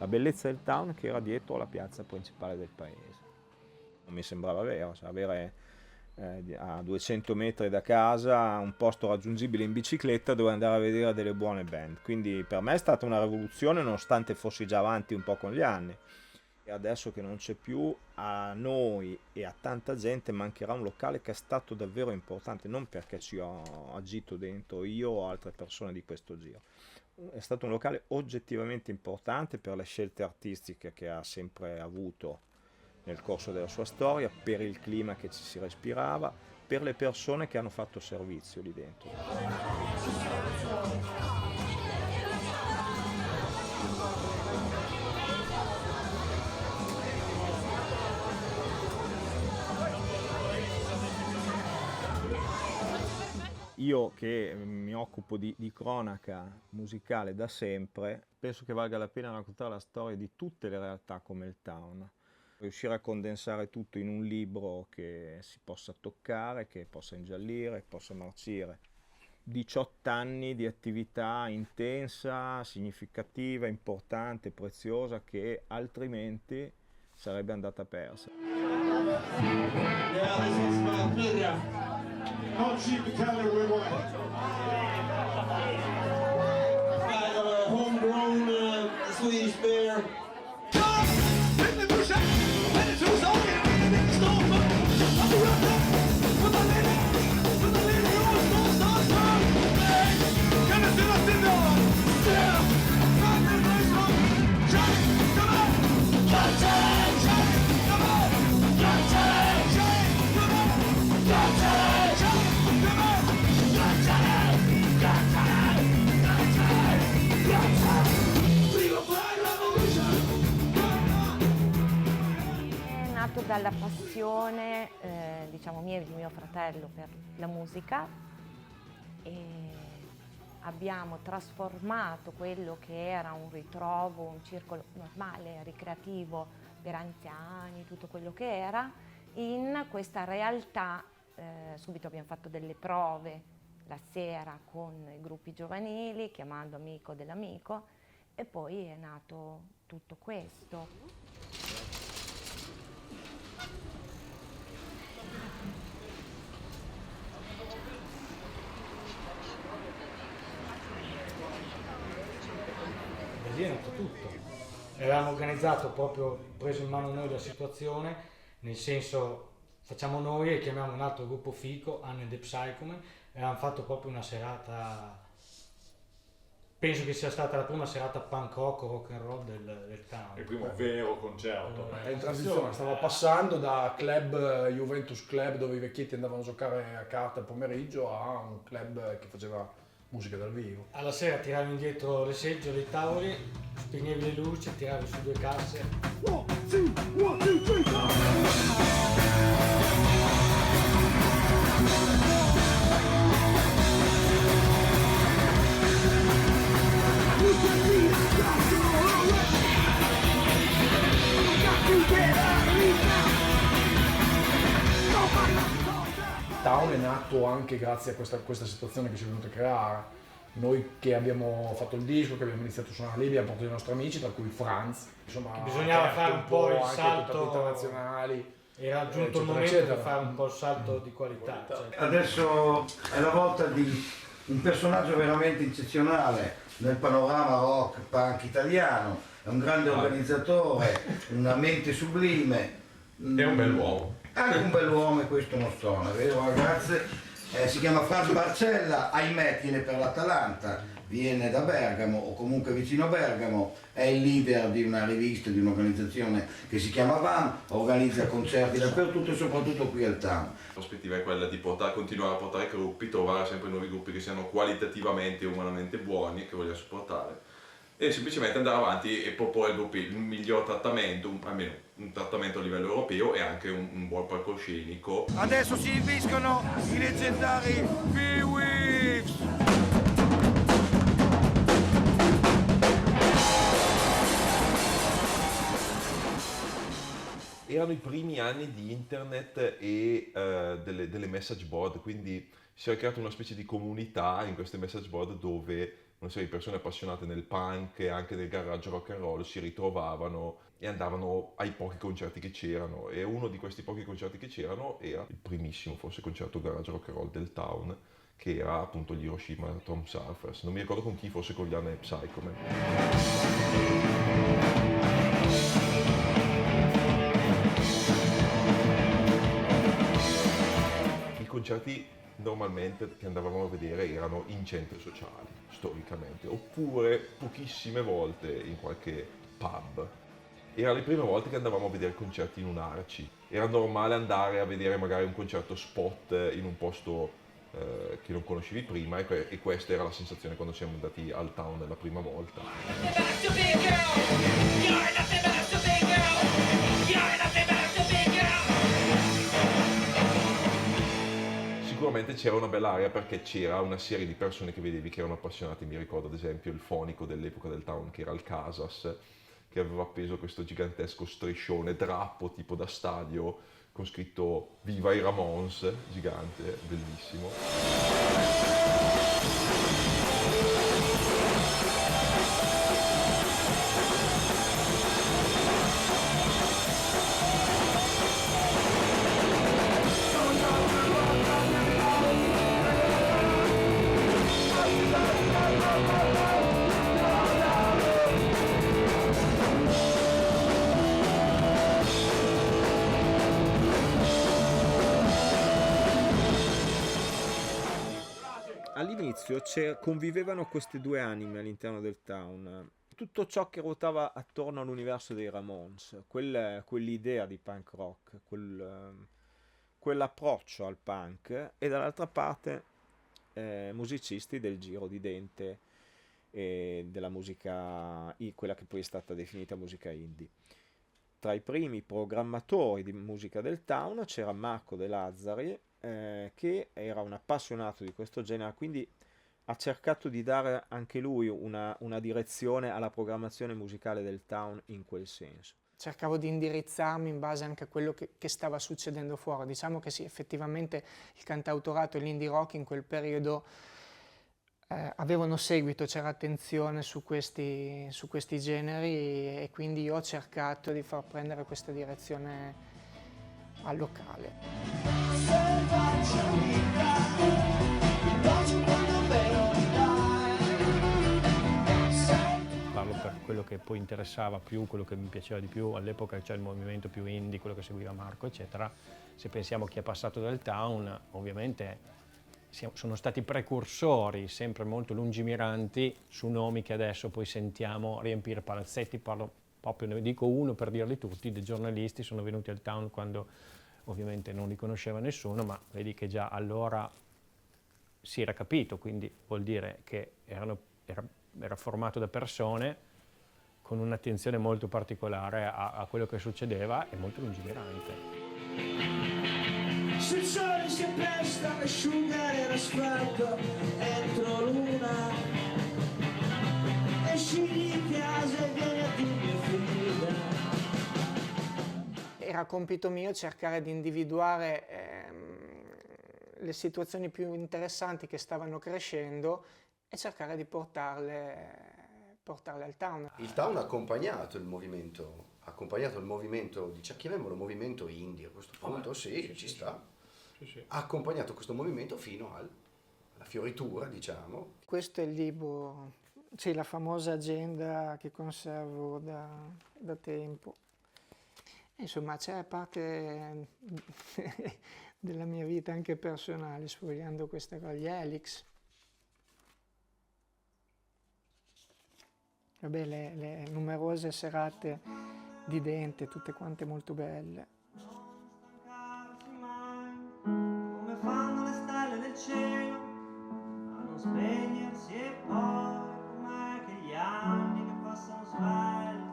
la bellezza del town che era dietro alla piazza principale del paese. Non mi sembrava vero, cioè avere a 200 metri da casa un posto raggiungibile in bicicletta dove andare a vedere delle buone band. Quindi per me è stata una rivoluzione, nonostante fossi già avanti un po' con gli anni. E adesso che non c'è più, a noi e a tanta gente mancherà un locale che è stato davvero importante, non perché ci ho agito dentro io o altre persone di questo giro. È stato un locale oggettivamente importante per le scelte artistiche che ha sempre avuto nel corso della sua storia, per il clima che ci si respirava, per le persone che hanno fatto servizio lì dentro. Io che mi occupo di cronaca musicale da sempre, penso che valga la pena raccontare la storia di tutte le realtà come il Town. Riuscire a condensare tutto in un libro che si possa toccare, che possa ingiallire, che possa marcire. 18 anni di attività intensa, significativa, importante, preziosa, che altrimenti sarebbe andata persa. Not cheap color we want. Kind of a homegrown Swedish beer. Dalla passione diciamo mia e di mio fratello per la musica, e abbiamo trasformato quello che era un ritrovo, un circolo normale, ricreativo per anziani, tutto quello che era, in questa realtà. Subito abbiamo fatto delle prove la sera con i gruppi giovanili, chiamando amico dell'amico, e poi è nato tutto questo. Così è nato tutto. Avevamo organizzato, proprio preso in mano noi la situazione, nel senso facciamo noi e chiamiamo un altro gruppo fico, Anne the Psychoman, e abbiamo fatto proprio una serata, penso che sia stata la prima serata punk rock o rock and roll del town. Il primo vero concerto. È in transizione, stava passando da club Juventus Club dove i vecchietti andavano a giocare a carte al pomeriggio a un club che faceva musica dal vivo. Alla sera tiravi indietro le seggiole, i tavoli, spegnevi le luci, tiravi su 2 casse. 1, 2, 1, 2, 3, Town è nato anche grazie a questa situazione che si è venuta a creare. Noi che abbiamo fatto il disco, che abbiamo iniziato a suonare lì, abbiamo portato i nostri amici, tra cui Franz. Insomma, bisognava fare un po' il anche salto internazionali. Era giunto il momento di fare un po' il salto di qualità. Cioè. Adesso è la volta di un personaggio veramente eccezionale nel panorama rock punk italiano, è un grande organizzatore, una mente sublime. È un bell'uomo. Anche un bell'uomo, e questo non sono, è vero ragazze? Si chiama Franz Barcella, ahimè tiene per l'Atalanta, viene da Bergamo o comunque vicino a Bergamo, è il leader di una rivista, di un'organizzazione che si chiama VAM, organizza concerti dappertutto e soprattutto qui al Town. La prospettiva è quella di continuare a portare gruppi, trovare sempre nuovi gruppi che siano qualitativamente e umanamente buoni e che voglia supportare. E semplicemente andare avanti e proporre ai gruppi il miglior trattamento, almeno un trattamento a livello europeo e anche un buon palcoscenico. Adesso si inviscono i leggendari P-Weeks! Erano i primi anni di internet e delle message board, quindi si era creata una specie di comunità in queste message board dove una serie di persone appassionate nel punk e anche nel garage rock and roll si ritrovavano e andavano ai pochi concerti che c'erano, e uno di questi pochi concerti che c'erano era il primissimo, forse, concerto garage rock and roll del Town, che era appunto gli Hiroshima Tom Surfers. Non mi ricordo con chi, forse con gli Anne Psychomen. I concerti normalmente che andavamo a vedere erano in centri sociali, storicamente, oppure pochissime volte in qualche pub. Era le prime volte che andavamo a vedere concerti in un Arci. Era normale andare a vedere magari un concerto spot in un posto che non conoscevi prima, e questa era la sensazione quando siamo andati al Town la prima volta. Sicuramente c'era una bella area perché c'era una serie di persone che vedevi che erano appassionati. Mi ricordo ad esempio il fonico dell'epoca del Town, che era il Casas, che aveva appeso questo gigantesco striscione drappo tipo da stadio con scritto "Viva i Ramones", gigante, bellissimo. All'inizio convivevano queste due anime all'interno del Town. Tutto ciò che ruotava attorno all'universo dei Ramones, quell'idea di punk rock, quell'approccio al punk, e dall'altra parte musicisti del giro di Dente e della musica, quella che poi è stata definita musica indie. Tra i primi programmatori di musica del Town c'era Marco De Lazzari, che era un appassionato di questo genere, quindi ha cercato di dare anche lui una direzione alla programmazione musicale del Town in quel senso. Cercavo di indirizzarmi in base anche a quello che stava succedendo fuori. Diciamo che sì, effettivamente il cantautorato e l'indie rock in quel periodo avevano seguito, c'era attenzione su questi generi, e quindi io ho cercato di far prendere questa direzione al locale. Parlo per quello che poi interessava più, quello che mi piaceva di più all'epoca, cioè il movimento più indie, quello che seguiva Marco, eccetera. Se pensiamo a chi è passato dal Town, ovviamente sono stati precursori, sempre molto lungimiranti, su nomi che adesso poi sentiamo riempire palazzetti. Parlo proprio, ne dico uno per dirli tutti: dei giornalisti sono venuti al Town quando ovviamente non li conosceva nessuno, ma vedi che già allora si era capito, quindi vuol dire che era formato da persone con un'attenzione molto particolare a quello che succedeva e molto lungimirante. Se il sole si appresta ad asciugare l'asfalto entro l'una, esci di casa e vieni a dirmi fida. Era compito mio cercare di individuare le situazioni più interessanti che stavano crescendo e cercare di portarle al Town. Il Town ha accompagnato il movimento, chiamiamolo movimento indie a questo punto, sì, ci sta. Sì. Ha accompagnato questo movimento fino alla fioritura, diciamo. Questo è il libro, sì, la famosa agenda che conservo da tempo. Insomma, c'è parte della mia vita anche personale, sfogliando questa cosa, gli Helix. Vabbè, le numerose serate di Dente, tutte quante molto belle. Come fanno le stelle del cielo a non spegnersi, e poi com'è che gli anni che passano svelti.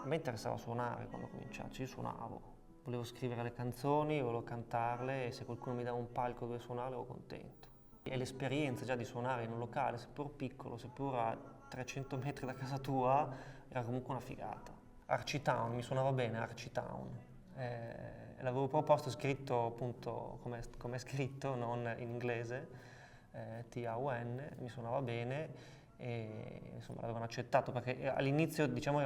A me interessava suonare quando ho cominciato, io suonavo, volevo scrivere le canzoni, volevo cantarle, e se qualcuno mi dava un palco dove suonare ero contento. E l'esperienza già di suonare in un locale, seppur piccolo, seppur a 300 metri da casa tua, era comunque una figata. Archie Town, mi suonava bene Archie Town. L'avevo proposto scritto appunto come è scritto, non in inglese, TAON, mi suonava bene e insomma l'avevano accettato perché all'inizio diciamo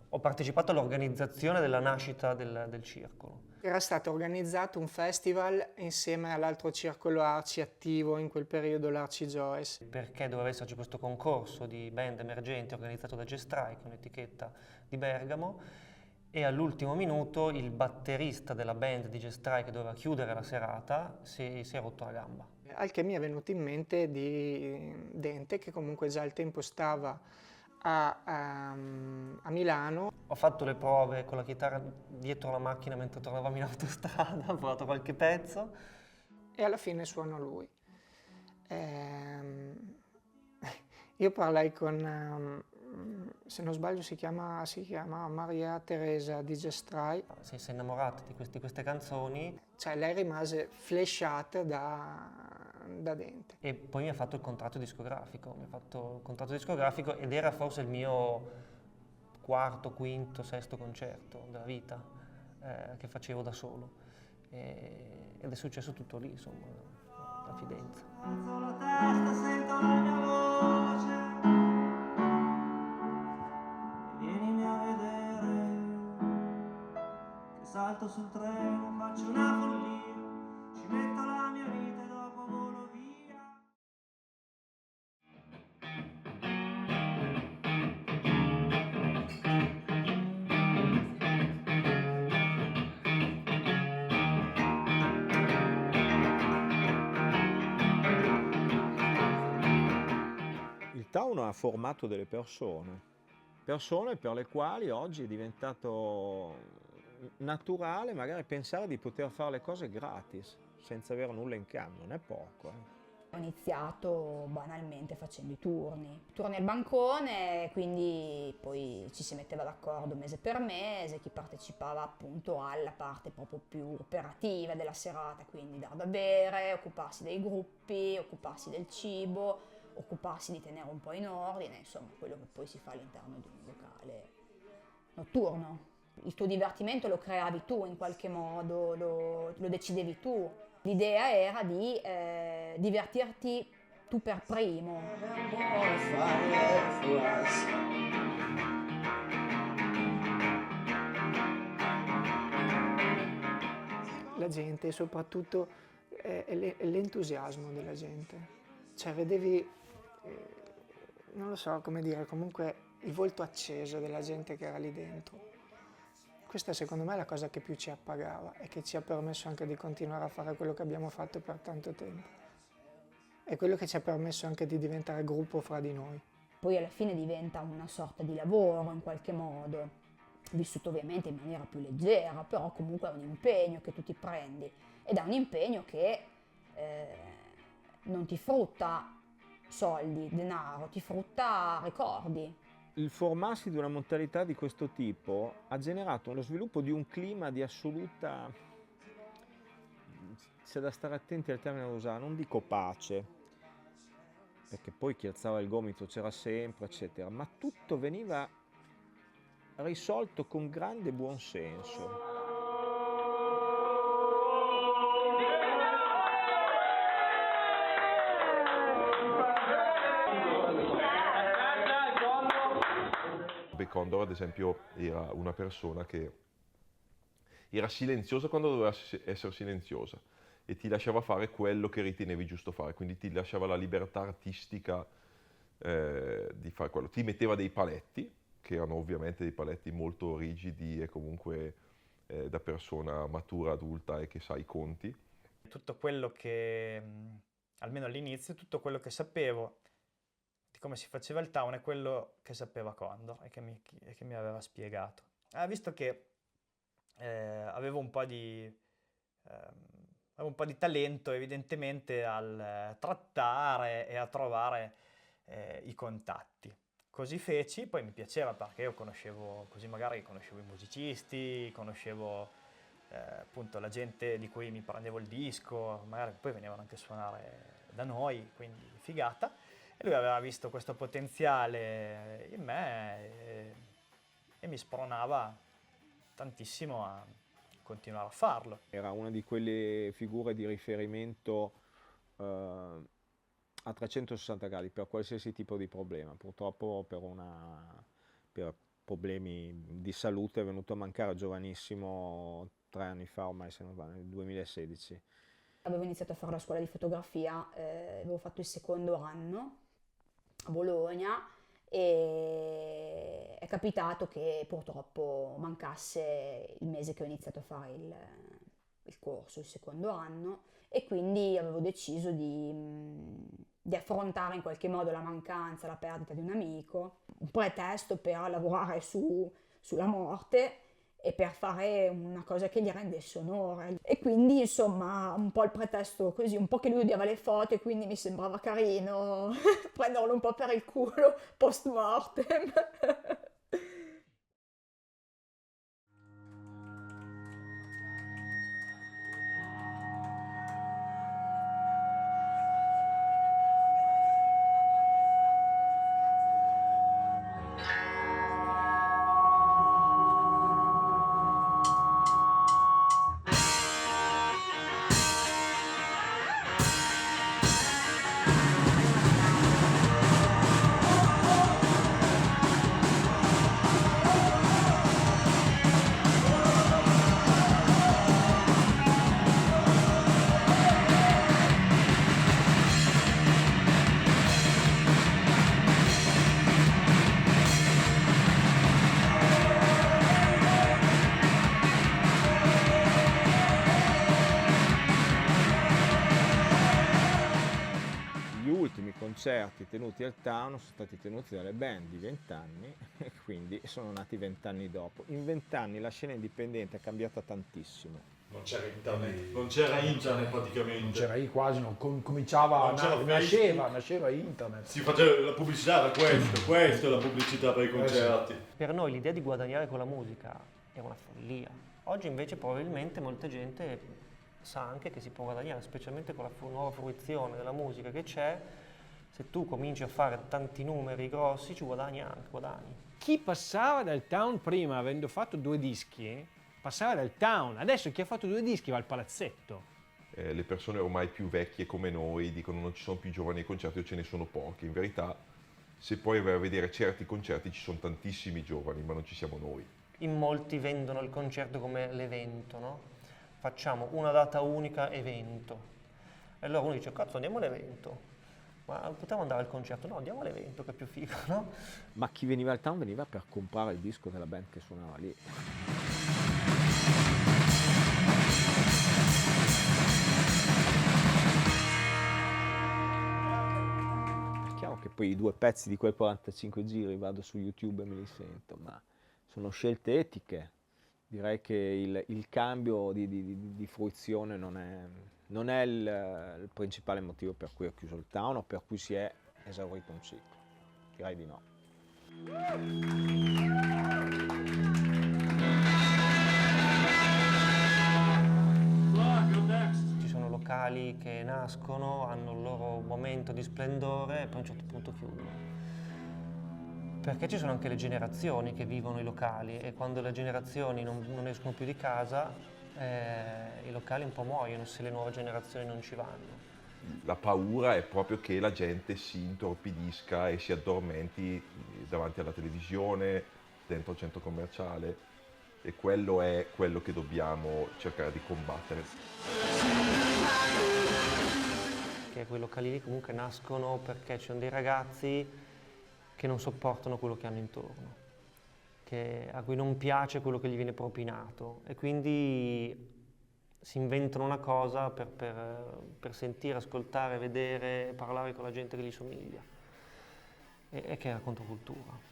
ho partecipato all'organizzazione della nascita del circolo. Era stato organizzato un festival insieme all'altro circolo Arci attivo in quel periodo, l'Arci Joyce. Perché doveva esserci questo concorso di band emergenti organizzato da G-Strike, un'etichetta di Bergamo, e all'ultimo minuto il batterista della band di G-Strike che doveva chiudere la serata si è rotto la gamba. Al che mi è venuto in mente di Dente, che comunque già al tempo stava a Milano. Ho fatto le prove con la chitarra dietro la macchina mentre tornavamo in autostrada, ho provato qualche pezzo. E alla fine suonò lui. Io parlai con, se non sbaglio si chiama Maria Teresa di Gestrai. Si è innamorata di queste canzoni. Cioè lei rimase flashata da Dente. E poi mi ha fatto il contratto discografico, ed era forse il mio quarto, quinto, sesto concerto della vita che facevo da solo. Ed è successo tutto lì, insomma, la fidenza. Alzo la testa, sento la mia voce e vienimi a vedere che salto sul treno, faccio una follia, ci metto la mia vita e dopo volo via. Il town ha formato delle persone per le quali oggi è diventato naturale magari pensare di poter fare le cose gratis, senza avere nulla in cambio, non è poco. Ho iniziato banalmente facendo i turni al bancone, quindi poi ci si metteva d'accordo mese per mese, chi partecipava appunto alla parte proprio più operativa della serata, quindi dar da bere, occuparsi dei gruppi, occuparsi del cibo, occuparsi di tenere un po' in ordine, insomma quello che poi si fa all'interno di un locale notturno. Il tuo divertimento lo creavi tu in qualche modo, lo decidevi tu. L'idea era di divertirti tu per primo. La gente, soprattutto l'entusiasmo della gente. Cioè vedevi, non lo so come dire, comunque il volto acceso della gente che era lì dentro. Questa secondo me è la cosa che più ci appagava e che ci ha permesso anche di continuare a fare quello che abbiamo fatto per tanto tempo. È quello che ci ha permesso anche di diventare gruppo fra di noi. Poi alla fine diventa una sorta di lavoro in qualche modo, vissuto ovviamente in maniera più leggera, però comunque è un impegno che tu ti prendi ed è un impegno che non ti frutta soldi, denaro, ti frutta ricordi. Il formarsi di una mentalità di questo tipo ha generato lo sviluppo di un clima di assoluta, c'è da stare attenti al termine da usare, non dico pace, perché poi chi alzava il gomito c'era sempre, eccetera, ma tutto veniva risolto con grande buonsenso. Condor, ad esempio, era una persona che era silenziosa quando doveva essere silenziosa e ti lasciava fare quello che ritenevi giusto fare, quindi ti lasciava la libertà artistica di fare quello. Ti metteva dei paletti, che erano ovviamente dei paletti molto rigidi e comunque da persona matura, adulta e che sa i conti. Tutto quello che, almeno all'inizio, tutto quello che sapevo di come si faceva il town è quello che sapeva Condor e che mi aveva spiegato. Visto che avevo un po' di talento evidentemente al trattare e a trovare i contatti. Così feci, poi mi piaceva perché io conoscevo i musicisti, conoscevo appunto la gente di cui mi prendevo il disco, magari poi venivano anche a suonare da noi, quindi figata. E lui aveva visto questo potenziale in me e mi spronava tantissimo continuare a farlo. Era una di quelle figure di riferimento a 360 gradi per qualsiasi tipo di problema. Purtroppo per problemi di salute è venuto a mancare giovanissimo 3 anni fa, ormai se non vale, nel 2016. Avevo iniziato a fare la scuola di fotografia, avevo fatto il secondo anno a Bologna e è capitato che purtroppo mancasse il mese che ho iniziato a fare il corso, il secondo anno, e quindi avevo deciso di affrontare in qualche modo la mancanza, la perdita di un amico, un pretesto per lavorare sulla morte e per fare una cosa che gli rendesse onore. E quindi insomma un po' il pretesto così, un po' che lui odiava le foto e quindi mi sembrava carino prenderlo un po' per il culo post mortem. Concerti tenuti al Town sono stati tenuti dalle band di 20 anni e quindi sono nati 20 anni dopo. In 20 anni la scena indipendente è cambiata tantissimo. Non c'era internet praticamente. Non c'era quasi, non cominciava, nasceva internet. Si faceva la pubblicità, questa è la pubblicità per i concerti. Per noi l'idea di guadagnare con la musica è una follia. Oggi invece probabilmente molta gente sa anche che si può guadagnare, specialmente con la nuova fruizione della musica che c'è. Se tu cominci a fare tanti numeri grossi ci guadagni. Chi passava dal Town prima, avendo fatto 2 dischi, passava dal Town. Adesso chi ha fatto 2 dischi va al palazzetto. Le persone ormai più vecchie come noi dicono non ci sono più giovani ai concerti o ce ne sono pochi. In verità, se poi vai a vedere certi concerti ci sono tantissimi giovani, ma non ci siamo noi. In molti vendono il concerto come l'evento, no? Facciamo una data unica, evento. E allora uno dice, cazzo, andiamo all'evento. Ma potevamo andare al concerto? No, andiamo all'evento che è più figo, no? Ma chi veniva al Town veniva per comprare il disco della band che suonava lì. È chiaro che poi i 2 pezzi di quel 45 giri vado su YouTube e me li sento, ma sono scelte etiche. Direi che il cambio di fruizione non è il principale motivo per cui ho chiuso il Town o per cui si è esaurito un ciclo. Direi di no. Ci sono locali che nascono, hanno il loro momento di splendore e poi a un certo punto chiudono. Perché ci sono anche le generazioni che vivono i locali e quando le generazioni non escono più di casa i locali un po' muoiono se le nuove generazioni non ci vanno. La paura è proprio che la gente si intorpidisca e si addormenti davanti alla televisione, dentro il centro commerciale, e quello è quello che dobbiamo cercare di combattere. Che quei locali lì comunque nascono perché ci sono dei ragazzi che non sopportano quello che hanno intorno, a cui non piace quello che gli viene propinato e quindi si inventano una cosa per sentire, ascoltare, vedere, parlare con la gente che gli somiglia e che è la controcultura.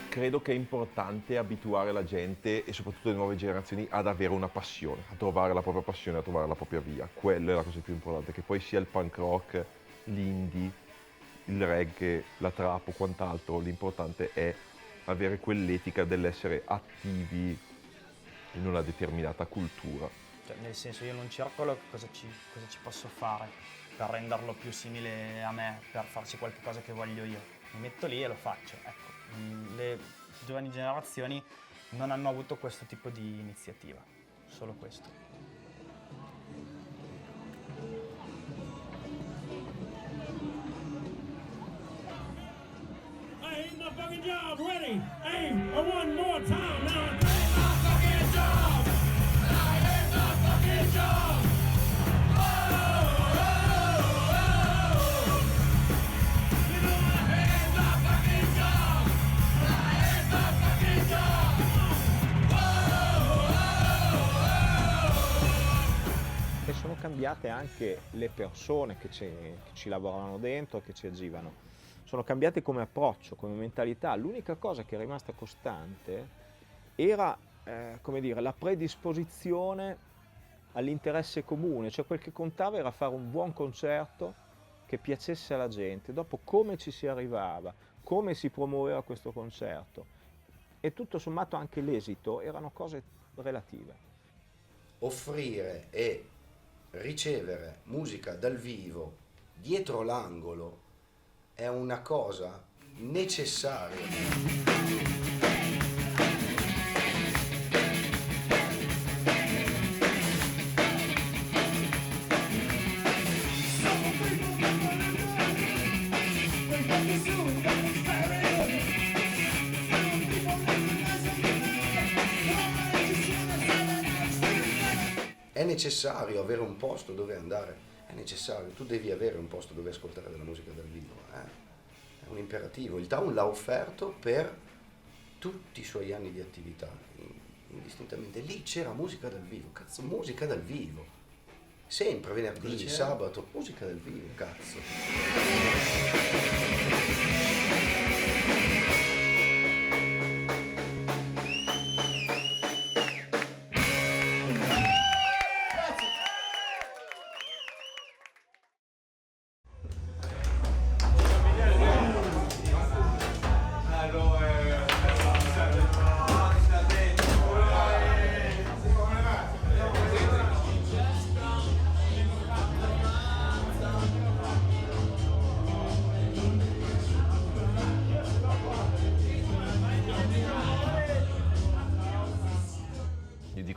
Credo che è importante abituare la gente e soprattutto le nuove generazioni ad avere una passione, a trovare la propria passione, a trovare la propria via. Quella è la cosa più importante, che poi sia il punk rock, l'indie, il reggae, la trap o quant'altro, l'importante è avere quell'etica dell'essere attivi in una determinata cultura. Cioè, nel senso, io in un circolo cosa ci posso fare per renderlo più simile a me, per farci qualcosa che voglio io? Mi metto lì e lo faccio. Ecco, le giovani generazioni non hanno avuto questo tipo di iniziativa, solo questo. Job ready, aim, one more time now. I hate my fucking job. I hate my fucking job. Oh, oh, oh. You know I hate my fucking job. I hate my fucking job. Oh, oh, oh. E sono cambiate anche le persone che ci lavoravano dentro, che ci agivano. Sono cambiate come approccio, come mentalità. L'unica cosa che è rimasta costante era come dire, la predisposizione all'interesse comune, cioè quel che contava era fare un buon concerto che piacesse alla gente. Dopo come ci si arrivava, come si promuoveva questo concerto e tutto sommato anche l'esito erano cose relative. Offrire e ricevere musica dal vivo dietro l'angolo è una cosa necessaria. È necessario avere un posto dove andare, è necessario, tu devi avere un posto dove ascoltare della musica dal vivo, è un imperativo. Il Town l'ha offerto per tutti i suoi anni di attività, indistintamente. Lì c'era musica dal vivo, cazzo, musica dal vivo. Sempre venerdì, sabato, musica dal vivo, cazzo.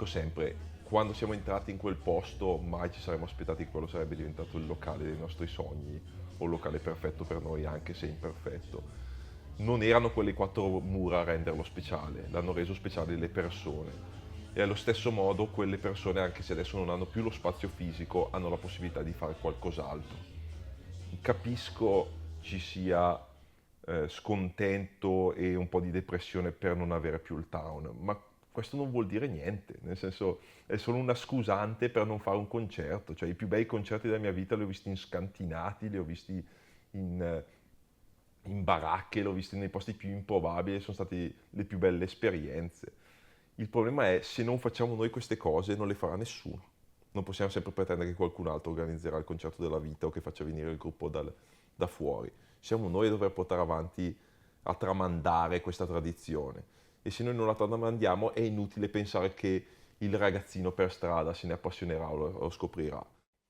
Sempre, quando siamo entrati in quel posto mai ci saremmo aspettati che quello sarebbe diventato il locale dei nostri sogni o il locale perfetto per noi, anche se imperfetto. Non erano quelle 4 mura a renderlo speciale, l'hanno reso speciale le persone e allo stesso modo quelle persone, anche se adesso non hanno più lo spazio fisico, hanno la possibilità di fare qualcos'altro. Capisco ci sia scontento e un po' di depressione per non avere più il Town, ma questo non vuol dire niente, nel senso è solo una scusante per non fare un concerto. Cioè i più bei concerti della mia vita li ho visti in scantinati, li ho visti in baracche, li ho visti nei posti più improbabili, sono state le più belle esperienze. Il problema è se non facciamo noi queste cose non le farà nessuno. Non possiamo sempre pretendere che qualcun altro organizzerà il concerto della vita o che faccia venire il gruppo da fuori. Siamo noi a dover portare avanti, a tramandare questa tradizione. E se noi non la tramandiamo è inutile pensare che il ragazzino per strada se ne appassionerà o lo scoprirà.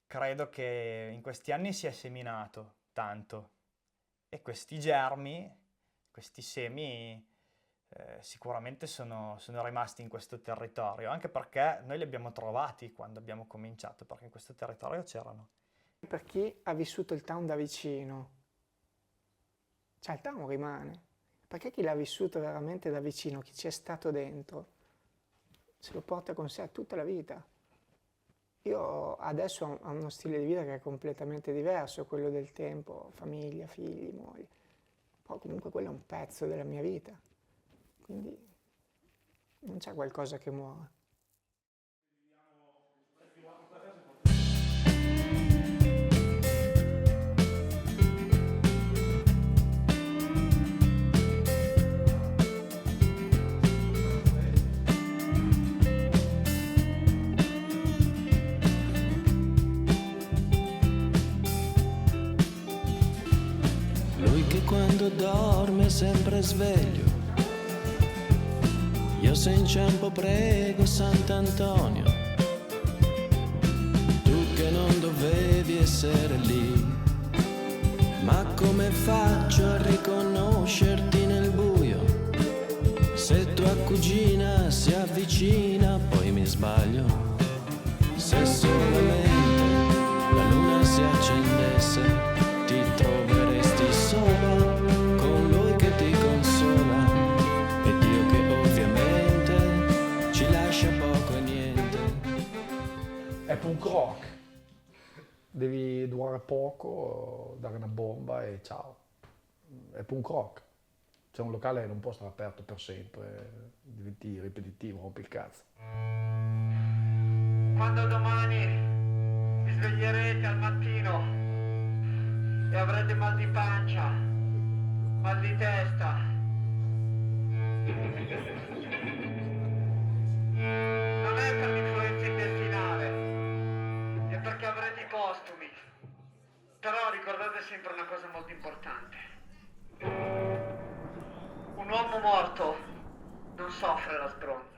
Credo che in questi anni si è seminato tanto e questi germi, questi semi sicuramente sono rimasti in questo territorio, anche perché noi li abbiamo trovati quando abbiamo cominciato, perché in questo territorio c'erano. Per chi ha vissuto il Town da vicino, cioè il Town rimane. Perché chi l'ha vissuto veramente da vicino, chi ci è stato dentro, se lo porta con sé tutta la vita. Io adesso ho uno stile di vita che è completamente diverso, quello del tempo, famiglia, figli, moglie. Poi comunque quello è un pezzo della mia vita, quindi non c'è qualcosa che muore. Quando dorme è sempre sveglio, io se inciampo prego Sant'Antonio, essere lì. Ma come faccio a riconoscerti nel buio? Se tua cugina si avvicina, poi mi sbaglio. Se solamente la luna si accendesse, ti troveresti sola, con lui che ti consola, e Dio che ovviamente ci lascia poco e niente. È punk rock. Devi durare poco, dare una bomba e ciao. È punk rock. C'è un locale che non può stare aperto per sempre, diventi ripetitivo, rompi il cazzo. Quando domani vi sveglierete al mattino e avrete mal di pancia, mal di testa, non è per l'influenza intestinale, è perché avrete i postumi. Però ricordate sempre una cosa molto importante. Un uomo morto non soffre la sbronza.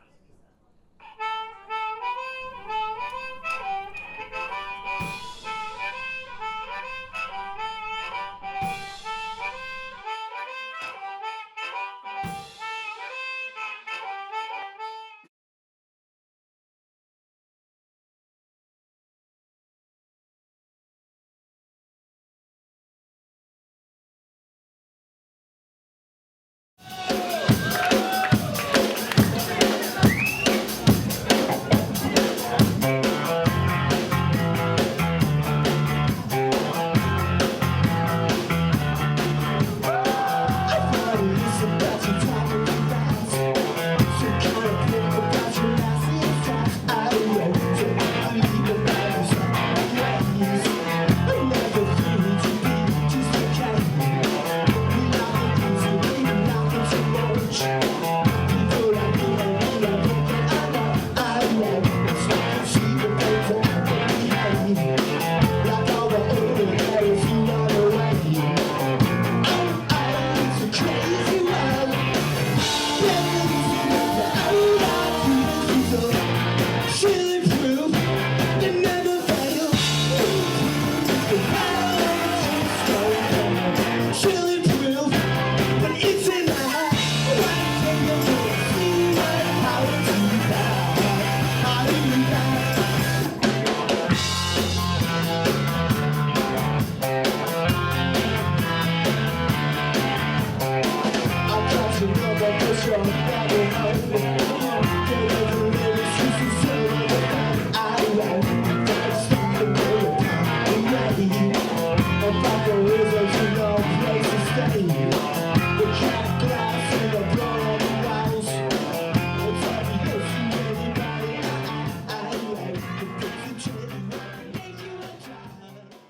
About the reasons you know, place to stay.